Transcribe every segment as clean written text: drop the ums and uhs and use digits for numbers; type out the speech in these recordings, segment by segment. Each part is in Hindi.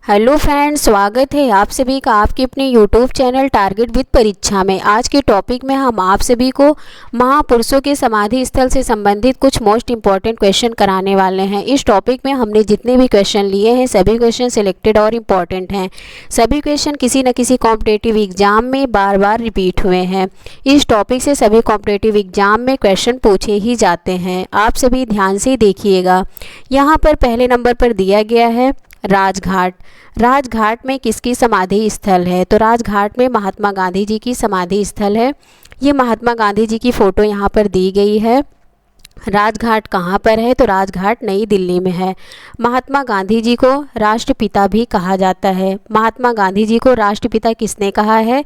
हेलो फ्रेंड्स, स्वागत है आप सभी का आपके अपने यूट्यूब चैनल टारगेट विद परीक्षा में। आज के टॉपिक में हम आप सभी को महापुरुषों के समाधि स्थल से संबंधित कुछ मोस्ट इंपॉर्टेंट क्वेश्चन कराने वाले हैं। इस टॉपिक में हमने जितने भी क्वेश्चन लिए हैं सभी क्वेश्चन सिलेक्टेड और इम्पॉर्टेंट हैं। सभी क्वेश्चन किसी न किसी कॉम्पिटेटिव एग्जाम में बार बार रिपीट हुए हैं। इस टॉपिक से सभी कॉम्पिटेटिव एग्जाम में क्वेश्चन पूछे ही जाते हैं। आप सभी ध्यान से देखिएगा। यहाँ पर पहले नंबर पर दिया गया है राजघाट। राजघाट में किसकी समाधि स्थल है? तो राजघाट में महात्मा गांधी जी की समाधि स्थल है। ये महात्मा गांधी जी की फ़ोटो यहाँ पर दी गई है। राजघाट कहाँ पर है? तो राजघाट नई दिल्ली में है। महात्मा गांधी जी को राष्ट्रपिता भी कहा जाता है। महात्मा गांधी जी को राष्ट्रपिता किसने कहा है?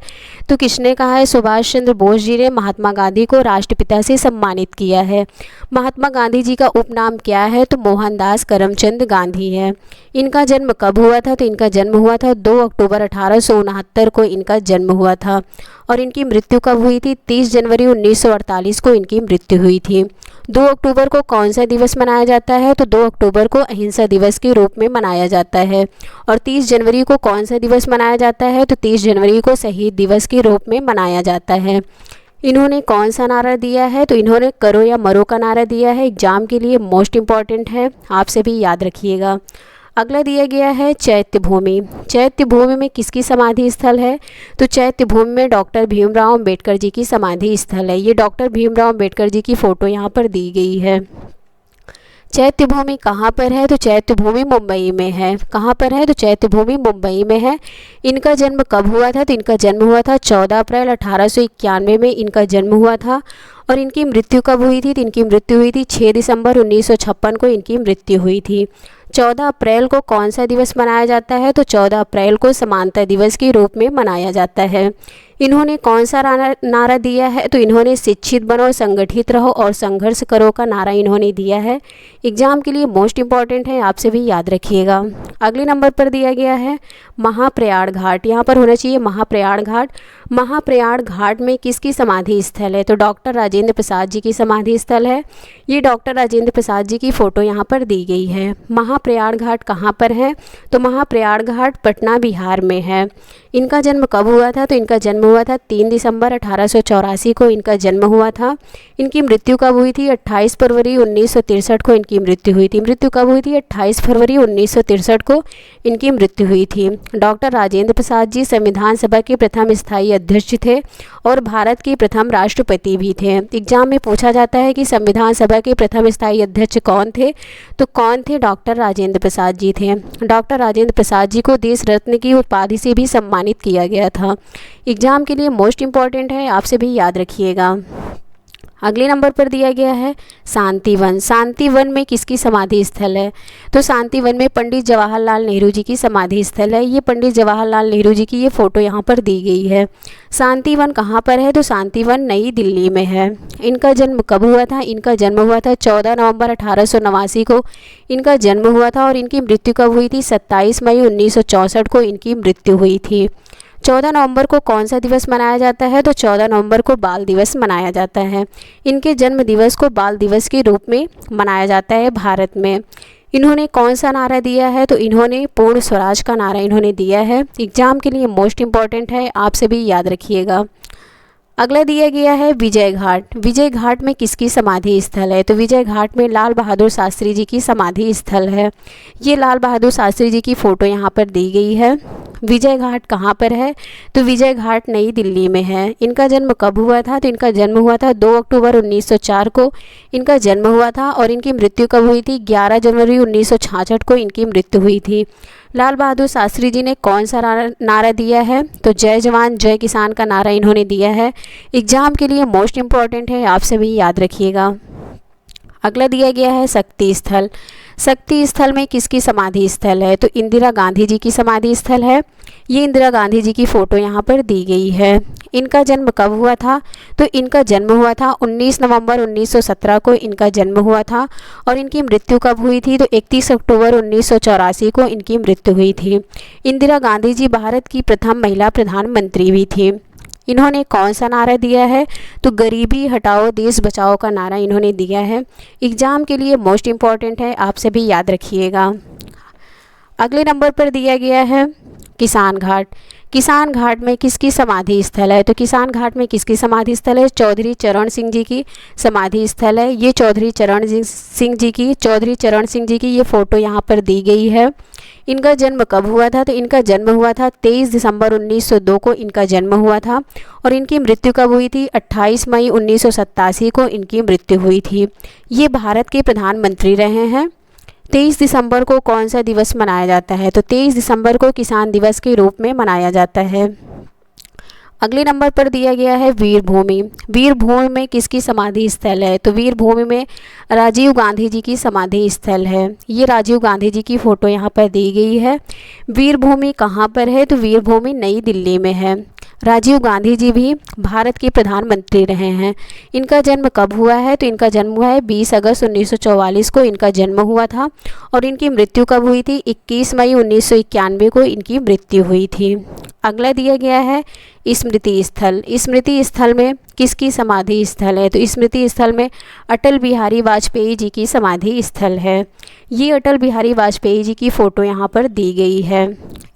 तो किसने कहा है? सुभाष चंद्र बोस जी ने महात्मा गांधी को राष्ट्रपिता से सम्मानित किया है। महात्मा गांधी जी का उपनाम क्या है? तो मोहनदास करमचंद गांधी है। इनका जन्म कब हुआ था? तो इनका जन्म हुआ था 2 अक्टूबर 1869 को इनका जन्म हुआ था। और इनकी मृत्यु कब हुई थी? 30 जनवरी 1948 को इनकी मृत्यु हुई थी। 2 अक्टूबर को कौन सा दिवस मनाया जाता है? तो 2 अक्टूबर को अहिंसा दिवस के रूप में मनाया जाता है। और 30 जनवरी को कौन सा दिवस मनाया जाता है? तो 30 जनवरी को शहीद दिवस के रूप में मनाया जाता है। इन्होंने कौन सा नारा दिया है? तो इन्होंने करो या मरो का नारा दिया है। एग्जाम के लिए मोस्ट इम्पॉर्टेंट है, आप सभी याद रखिएगा। अगला दिया गया है चैत्य भूमि। चैत्य भूमि में किसकी समाधि स्थल है? तो चैत्य भूमि में डॉक्टर भीमराव अंबेडकर जी की समाधि स्थल है। ये डॉक्टर भीमराव अंबेडकर जी की फ़ोटो यहाँ पर दी गई है। चैत्य भूमि कहाँ पर है? तो चैत्य भूमि मुंबई में है। कहाँ पर है? तो चैत्य भूमि मुंबई में है। इनका जन्म कब हुआ था? तो इनका जन्म हुआ था 14 अप्रैल 1891 में इनका जन्म हुआ था। और इनकी मृत्यु कब हुई थी? तो इनकी मृत्यु हुई थी 6 दिसंबर 1956 को इनकी मृत्यु हुई थी। 14 अप्रैल को कौन सा दिवस मनाया जाता है? तो 14 अप्रैल को समानता दिवस के रूप में मनाया जाता है। इन्होंने कौन सा नारा दिया है? तो इन्होंने शिक्षित बनो, संगठित रहो और संघर्ष करो का नारा इन्होंने दिया है। एग्जाम के लिए मोस्ट इंपॉर्टेंट है, आप सभी याद रखिएगा। अगले नंबर पर दिया गया है महाप्रयाण घाट। यहाँ पर होना चाहिए महाप्रयाण घाट। महाप्रयाण घाट में किसकी समाधि स्थल है? तो डॉक्टर राजेंद्र प्रसाद जी की समाधि स्थल है। ये डॉक्टर राजेंद्र प्रसाद जी की फ़ोटो यहाँ पर दी गई है। महाप्रयाण घाट कहाँ पर है? तो महाप्रयाण घाट पटना बिहार में है। इनका जन्म कब हुआ था? तो इनका जन्म हुआ था 3 दिसंबर 1884 को इनका जन्म हुआ था। इनकी मृत्यु कब हुई थी? 28 फरवरी 1963 को इनकी मृत्यु हुई थी। मृत्यु कब हुई थी? 28 फरवरी 1963 को इनकी मृत्यु हुई थी। डॉक्टर राजेंद्र प्रसाद जी संविधान सभा के प्रथम स्थायी अध्यक्ष थे और भारत के प्रथम राष्ट्रपति भी थे। एग्जाम में पूछा जाता है कि संविधान सभा के प्रथम स्थायी अध्यक्ष कौन थे? तो कौन थे? डॉक्टर राजेंद्र प्रसाद जी थे। डॉक्टर राजेंद्र प्रसाद जी को देश रत्न की उपाधि से भी सम्मानित किया गया था। एग्जाम के लिए मोस्ट इम्पॉर्टेंट है, आप सभी याद रखिएगा। अगले नंबर पर दिया गया है शांतिवन। शांतिवन में किसकी समाधि स्थल है? तो शांतिवन में पंडित जवाहरलाल नेहरू जी की समाधि स्थल है। ये पंडित जवाहरलाल नेहरू जी की ये फ़ोटो यहाँ पर दी गई है। शांतिवन कहाँ पर है? तो शांतिवन नई दिल्ली में है। इनका जन्म कब हुआ था? इनका जन्म हुआ था 14 नवंबर 1889 को इनका जन्म हुआ था। और इनकी मृत्यु कब हुई थी? 27 मई 1964 को इनकी मृत्यु हुई थी। 14 नवंबर को कौन सा दिवस मनाया जाता है? तो 14 नवंबर को बाल दिवस मनाया जाता है। इनके जन्म दिवस को बाल दिवस के रूप में मनाया जाता है भारत में। इन्होंने कौन सा नारा दिया है? तो इन्होंने पूर्ण स्वराज का नारा इन्होंने दिया है। एग्जाम के लिए मोस्ट इम्पॉर्टेंट है, आप सभी याद रखिएगा। अगला दिया गया है विजय घाट। विजय घाट में किसकी समाधि स्थल है? तो विजय घाट में लाल बहादुर शास्त्री जी की समाधि स्थल है। ये लाल बहादुर शास्त्री जी की फ़ोटो यहाँ पर दी गई है। विजय घाट कहाँ पर है? तो विजय घाट नई दिल्ली में है। इनका जन्म कब हुआ था? तो इनका जन्म हुआ था 2 अक्टूबर 1904 को इनका जन्म हुआ था। और इनकी मृत्यु कब हुई थी? 11 जनवरी 1966 को इनकी मृत्यु हुई थी। लाल बहादुर शास्त्री जी ने कौन सा नारा दिया है? तो जय जवान जय किसान का नारा इन्होंने दिया है। एग्जाम के लिए मोस्ट इम्पॉर्टेंट है, आप सभी याद रखिएगा। अगला दिया गया है शक्ति स्थल। शक्ति स्थल में किसकी समाधि स्थल है? तो इंदिरा गांधी जी की समाधि स्थल है। ये इंदिरा गांधी जी की फ़ोटो यहाँ पर दी गई है। इनका जन्म कब हुआ था? तो इनका जन्म हुआ था 19 नवंबर 1917 को इनका जन्म हुआ था। और इनकी मृत्यु कब हुई थी? तो 31 अक्टूबर 1984 को इनकी मृत्यु हुई थी। इंदिरा गांधी जी भारत की प्रथम महिला प्रधानमंत्री भी थी। इन्होंने कौन सा नारा दिया है? तो गरीबी हटाओ देश बचाओ का नारा इन्होंने दिया है। एग्जाम के लिए मोस्ट इम्पॉर्टेंट है, आप सभी याद रखिएगा। अगले नंबर पर दिया गया है किसान घाट। किसान घाट में किसकी समाधि स्थल है? तो किसान घाट में किसकी समाधि स्थल है? चौधरी चरण सिंह जी की समाधि स्थल है। ये चौधरी चरण सिंह जी की ये फ़ोटो यहाँ पर दी गई है। इनका जन्म कब हुआ था? तो इनका जन्म हुआ था 23 दिसंबर 1902 को इनका जन्म हुआ था और इनकी मृत्यु कब हुई थी? 28 मई 1987 को इनकी मृत्यु हुई थी। ये भारत के प्रधानमंत्री रहे हैं। 23 दिसंबर को कौन सा दिवस मनाया जाता है? तो 23 दिसंबर को किसान दिवस के रूप में मनाया जाता है। अगले नंबर पर दिया गया है वीरभूमि। वीरभूमि में किसकी समाधि स्थल है? तो वीरभूमि में राजीव गांधी जी की समाधि स्थल है। ये राजीव गांधी जी की फ़ोटो यहाँ पर दी गई है। वीरभूमि कहाँ पर है? तो वीरभूमि नई दिल्ली में है। राजीव गांधी जी भी भारत के प्रधानमंत्री रहे हैं। इनका जन्म कब हुआ है? तो इनका जन्म हुआ है 20 अगस्त 1944 को इनका जन्म हुआ था और इनकी मृत्यु कब हुई थी? 21 मई 1991 को इनकी मृत्यु हुई थी। अगला दिया गया है स्मृति स्थल। स्मृति स्थल में किसकी समाधि स्थल है? तो स्मृति स्थल में अटल बिहारी वाजपेयी जी की समाधि स्थल है। ये अटल बिहारी वाजपेयी जी की फ़ोटो यहाँ पर दी गई है।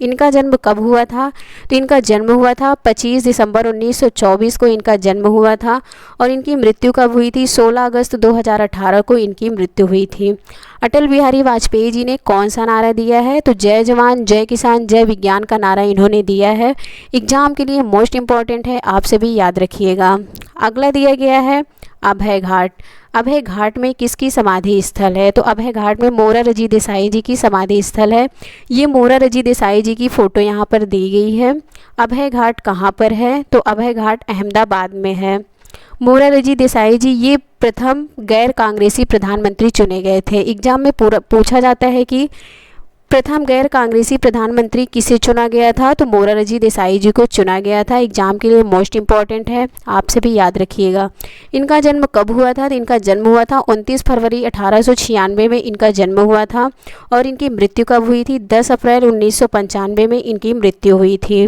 इनका जन्म कब हुआ था? तो इनका जन्म हुआ था 25 दिसंबर 1924 को इनका जन्म हुआ था और इनकी मृत्यु कब हुई थी? 16 अगस्त 2018 को इनकी मृत्यु हुई थी। अटल बिहारी वाजपेयी जी ने कौन सा नारा दिया है? तो जय जवान जय किसान जय विज्ञान का नारा इन्होंने दिया है। एग्जाम के लिए मोस्ट इम्पॉर्टेंट है, आप सभी याद रखिएगा। अगला दिया गया है अभय घाट। अभय घाट में किसकी समाधि स्थल है? तो अभय घाट में मोरारजी देसाई जी की समाधि स्थल है। ये मोरारजी देसाई जी की फ़ोटो यहाँ पर दी गई है। अभय घाट कहाँ पर है? तो अभय घाट अहमदाबाद में है। मोरारजी देसाई जी ये प्रथम गैर कांग्रेसी प्रधानमंत्री चुने गए थे। एग्जाम में पूछा जाता है कि प्रथम गैर कांग्रेसी प्रधानमंत्री किसे चुना गया था? तो मोरारजी देसाई जी को चुना गया था। एग्जाम के लिए मोस्ट इम्पॉर्टेंट है, आपसे भी याद रखिएगा। इनका जन्म कब हुआ था? तो इनका जन्म हुआ था 29 फरवरी 1896 में इनका जन्म हुआ था और इनकी मृत्यु कब हुई थी? 10 अप्रैल 1995 में इनकी मृत्यु हुई थी।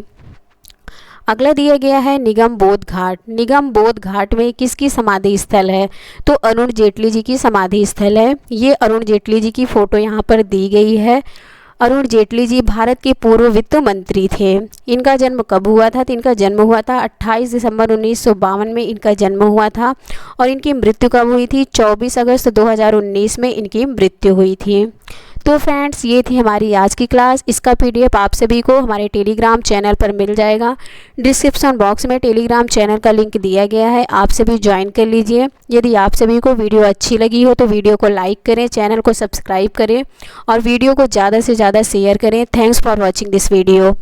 अगला दिया गया है निगम बोध घाट। निगम बोध घाट में किसकी समाधि स्थल है? तो अरुण जेटली जी की समाधि स्थल है। ये अरुण जेटली जी की फ़ोटो यहाँ पर दी गई है। अरुण जेटली जी भारत के पूर्व वित्त मंत्री थे। इनका जन्म कब हुआ था? तो इनका जन्म हुआ था 28 दिसंबर 1952 में इनका जन्म हुआ था और इनकी मृत्यु कब हुई थी? 24 अगस्त 2019 में इनकी मृत्यु हुई थी। तो फ्रेंड्स, ये थी हमारी आज की क्लास। इसका पीडीएफ आप सभी को हमारे टेलीग्राम चैनल पर मिल जाएगा। डिस्क्रिप्शन बॉक्स में टेलीग्राम चैनल का लिंक दिया गया है, आप सभी ज्वाइन कर लीजिए। यदि आप सभी को वीडियो अच्छी लगी हो तो वीडियो को लाइक करें, चैनल को सब्सक्राइब करें और वीडियो को ज़्यादा से ज़्यादा शेयर करें। Thanks for watching this video.